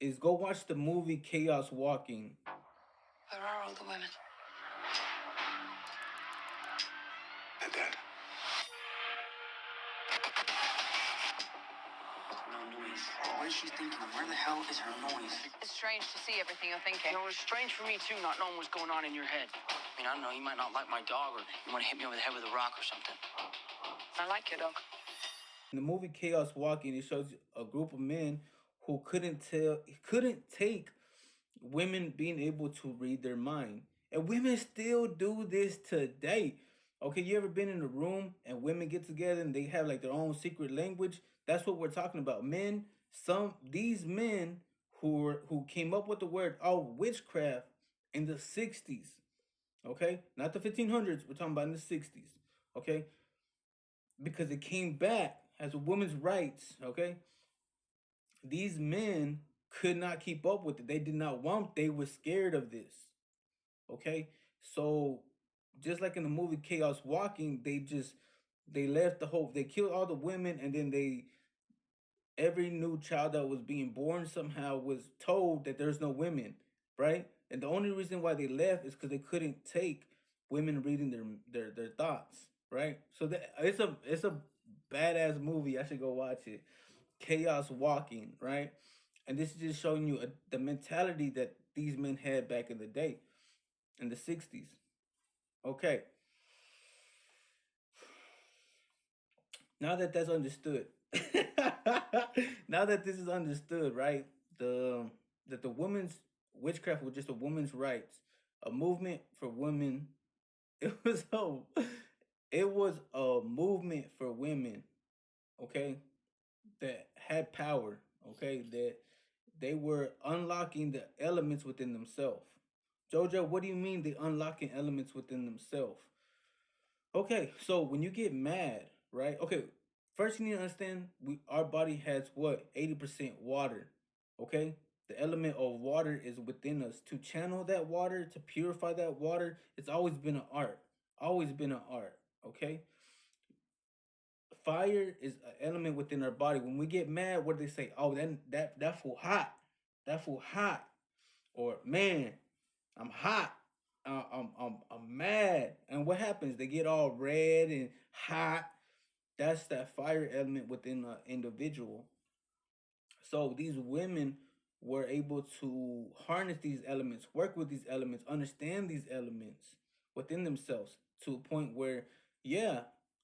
is go watch the movie Chaos Walking. Where are all the women? They're dead. No noise. What is she thinking? Where the hell is her noise? It's strange to see everything you're thinking. You know, it's strange for me, too, not knowing what's going on in your head. I mean, I don't know, you might not like my dog, or you want to hit me over the head with a rock or something. I like your dog. In the movie Chaos Walking, it shows a group of men who couldn't take women being able to read their mind. And women still do this today. Okay, you ever been in a room and women get together and they have like their own secret language? That's what we're talking about. Men, some these men who came up with the word witchcraft in the 60s. Okay? Not the 1500s, we're talking about in the 60s. Okay? Because it came back as a woman's rights, okay? These men could not keep up with it. They did not want, they were scared of this. Okay? So just like in the movie Chaos Walking, they left the whole they killed all the women, and then they every new child that was being born somehow was told that there's no women, right? And the only reason why they left is because they couldn't take women reading their thoughts, right? So that it's a badass movie. I should go watch it. Chaos Walking, right? And this is just showing you the mentality that these men had back in the day, in the 60s. Okay, now that that's understood, now that this is understood, right? The that the women's witchcraft was just a woman's rights, a movement for women. It was a movement for women, okay, that had power, okay, that they were unlocking the elements within themselves. Jojo, what do you mean they unlocking elements within themselves? Okay, so when you get mad, right? Okay, first you need to understand our body has what 80% water. Okay, the element of water is within us. To channel that water, to purify that water, it's always been an art. Always been an art. Okay, fire is an element within our body. When we get mad, what do they say? Oh, that fool hot. That fool hot. Or man, I'm hot. I'm mad. And what happens? They get all red and hot. That's that fire element within an individual. So these women were able to harness these elements, work with these elements, understand these elements within themselves to a point where, yeah,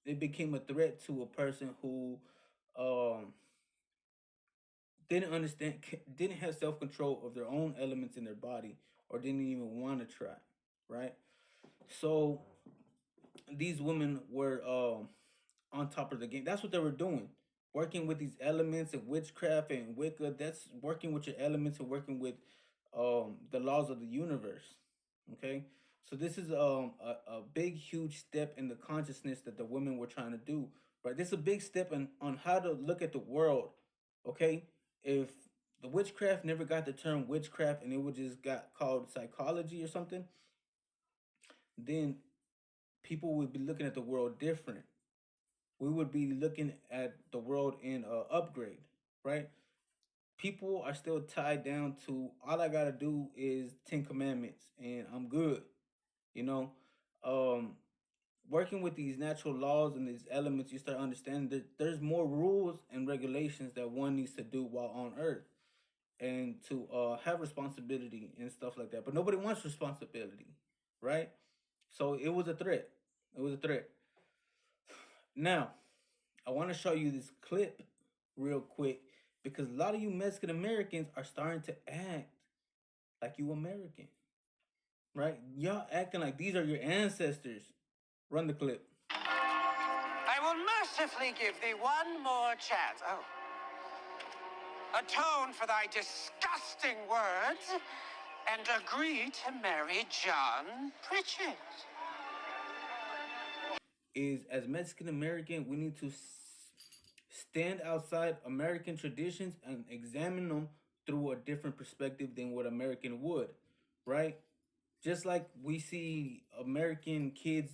it became a threat to a person who um, didn't understand, didn't have self control of their own elements in their body, or didn't even want to try, right? So these women were on top of the game. That's what they were doing, working with these elements of witchcraft and Wicca. That's working with your elements and working with the laws of the universe. Okay, so this is a big, huge step in the consciousness that the women were trying to do. Right, this is a big step on how to look at the world. Okay, if the witchcraft never got the term witchcraft and it would just got called psychology or something, then people would be looking at the world different. We would be looking at the world in upgrade, right? People are still tied down to all I gotta do is 10 commandments and I'm good. You know, um, working with these natural laws and these elements, you start understanding that there's more rules and regulations that one needs to do while on Earth, and to have responsibility and stuff like that. But nobody wants responsibility, right? So it was a threat. It was a threat. Now, I want to show you this clip real quick because a lot of you Mexican Americans are starting to act like you American, right? Y'all acting like these are your ancestors. Run the clip. I will mercifully give thee one more chance. Oh. Atone for thy disgusting words and agree to marry John Pritchett. Is as Mexican American, we need to stand outside American traditions and examine them through a different perspective than what American would, right? Just like we see American kids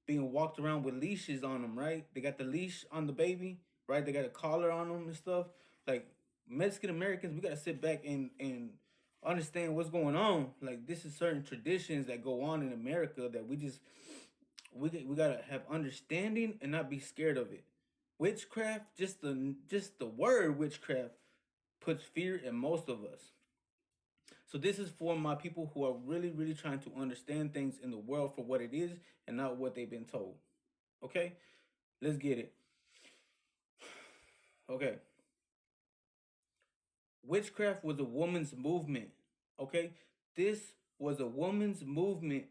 being walked around with leashes on them, right? They got the leash on the baby, right? They got a collar on them and stuff. Like Mexican Americans, we gotta sit back and understand what's going on. Like this is certain traditions that go on in America that we gotta have understanding and not be scared of it. Witchcraft, just the word witchcraft puts fear in most of us. So this is for my people who are really, really trying to understand things in the world for what it is and not what they've been told. Okay, let's get it. Okay, witchcraft was a woman's movement. Okay, this was a woman's movement